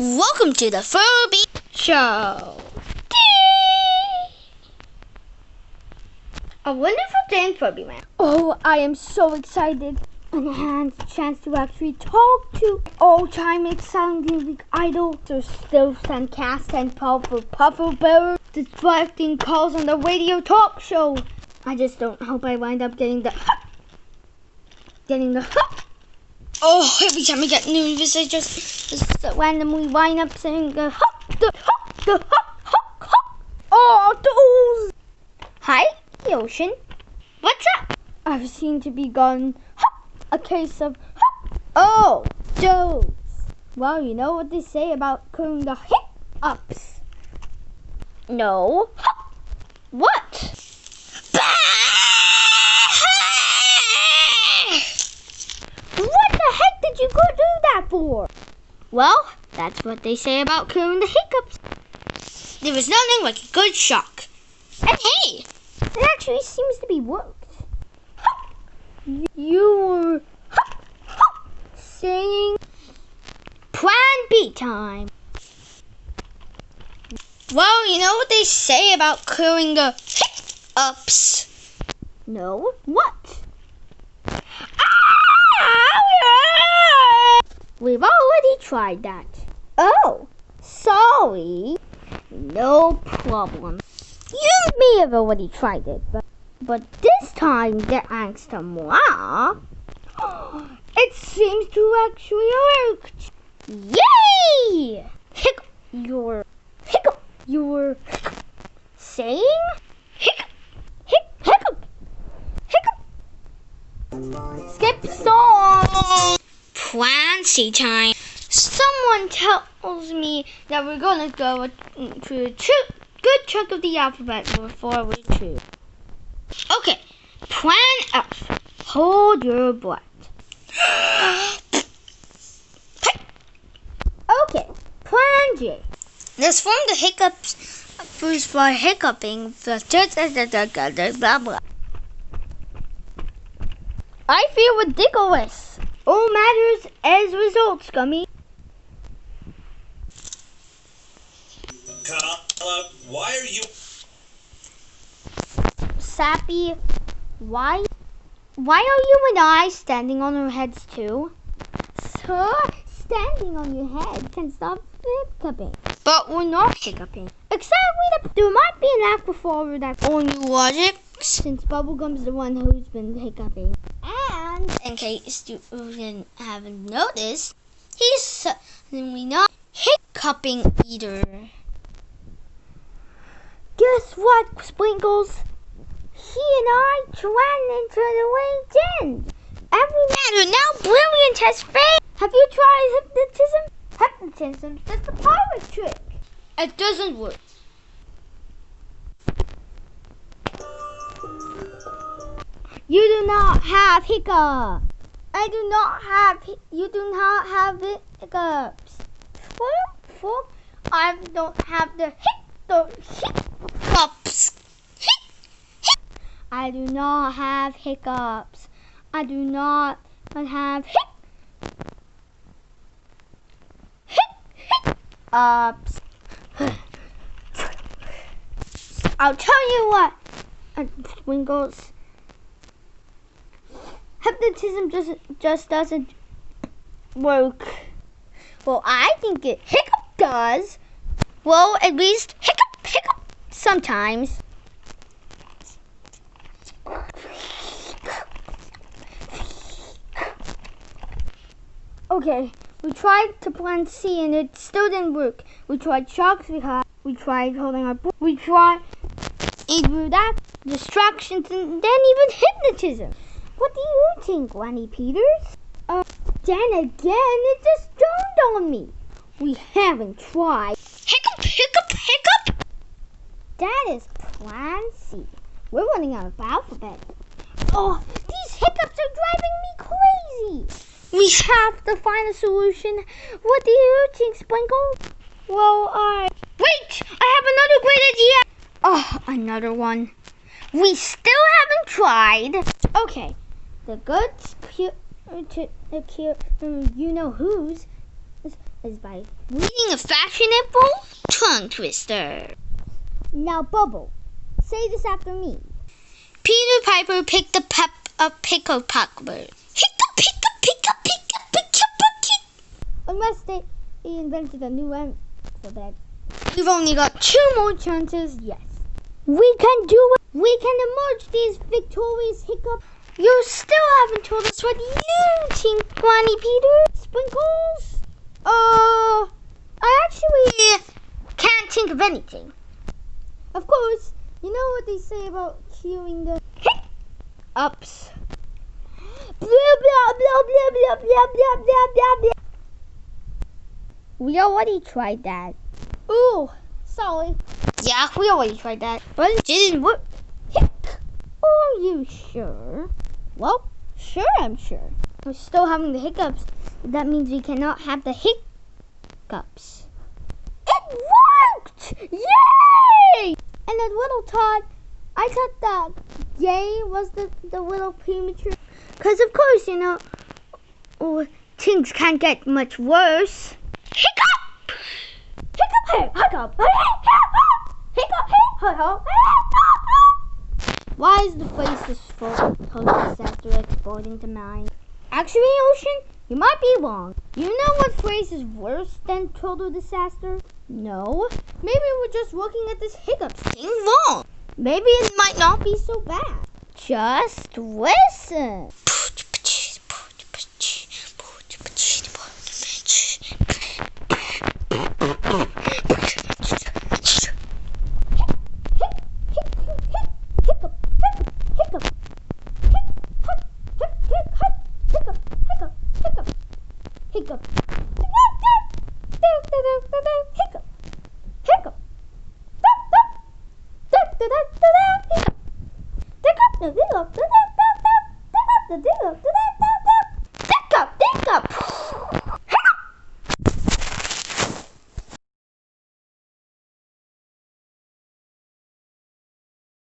Welcome to the Furby Show. A wonderful day in Furby Land. Oh, I am so excited. And I had a chance to actually talk to all-time exciting idol. There's still some cast and powerful Puffer Bear deflecting calls on the radio talk show. I just don't hope I wind up getting the Oh, every time I get news, I just randomly wind up saying the Oh, those. Hi, the ocean. What's up? I've seemed to be gone a case of oh, those. Well, you know what they say about cooling the hiccups. No. What? What the heck did you go do that for? Well, that's what they say about cooling the hiccups. There was nothing like a good shock. And hey, it actually seems to be worked. You were saying Plan B time. Well, you know what they say about cooling the hiccups. no. What? We've already tried that. Oh, sorry. No problem. You may have already tried it, but this time the answer moi. It seems to actually work. Yay! You're saying hiccup. Skip song. Plan C time. Someone tells me that we're gonna go through a good chunk of the alphabet before we choose. Okay, Plan F. Hold your breath. Okay, Plan J. Let's form the hiccups first for hiccuping. Blah blah. I feel ridiculous. All matters as results, Gummy. Carla, why are you... Sappy, why are you and I standing on our heads too? Sir, standing on your head can stop hiccuping. But we're not hiccuping. Exactly, there might be an aquifer that's Only logic. since Bubblegum's the one who's been hiccuping. And in case you haven't noticed, he's suddenly not hiccuping either. Guess what, Sprinkles? He and I ran into the legend. And now Brilliant has failed. Have you tried hypnotism? Hypnotism's just a pirate trick. It doesn't work. You do not have hiccups. You do not have hiccups. I don't have the Hiccups. I do not have hiccups. I do not have hiccups. I'll tell you what, Sprinkles. Hypnotism just doesn't work. Well, I think hiccup does. Well, at least hiccup Sometimes. Okay, we tried to plan C and it still didn't work. We tried shocks, we tried holding our breath, we tried either that, distractions, and then even hypnotism. What do you think, Granny Peters? Then again, it just dawned on me. We haven't tried. Hiccup. That is Plan C. We're running out of alphabet. Oh, these hiccups are driving me crazy. We have to find a solution. What do you think, Sprinkle? Well, Wait, I Oh, another one. We still haven't tried. Okay, the good you know who's is by reading a fashionable tongue twister. Now, Bubble, say this after me. Peter Piper picked a pickle popper. Hiccup, hiccup, hiccup, hiccup, hiccup, hiccup. Unless they invented a new alphabet. We've only got 2 more chances. Yes. We can do it. We can emerge these victorious Hiccups. You still haven't told us what you think, Granny Peter. Sprinkles? I actually can't think of anything. Of course, you know what they say about curing the Hiccups. Blah, blah, blah, blah, blah, blah, blah, blah, blah, blah. We already tried that. Ooh, sorry. Yeah, we already tried that, but it didn't work. Are you sure? Well, sure, I'm sure. We're still having the hiccups. That means we cannot have the hiccups. It worked! Yay! And the little Todd, I thought that yay was the little premature. Because, of course, you know, things can't get much worse. Hiccup! Hiccup, hey, hiccup, hey, hiccup, hey, hiccup. Why is the phrase this post-disaster exploding to mind? Actually, Ocean, you might be wrong. You know what phrase is worse than total disaster? No. Maybe we're just looking at this hiccups thing wrong. Maybe it might not be so bad. Just listen. Hiccup. Hiccup.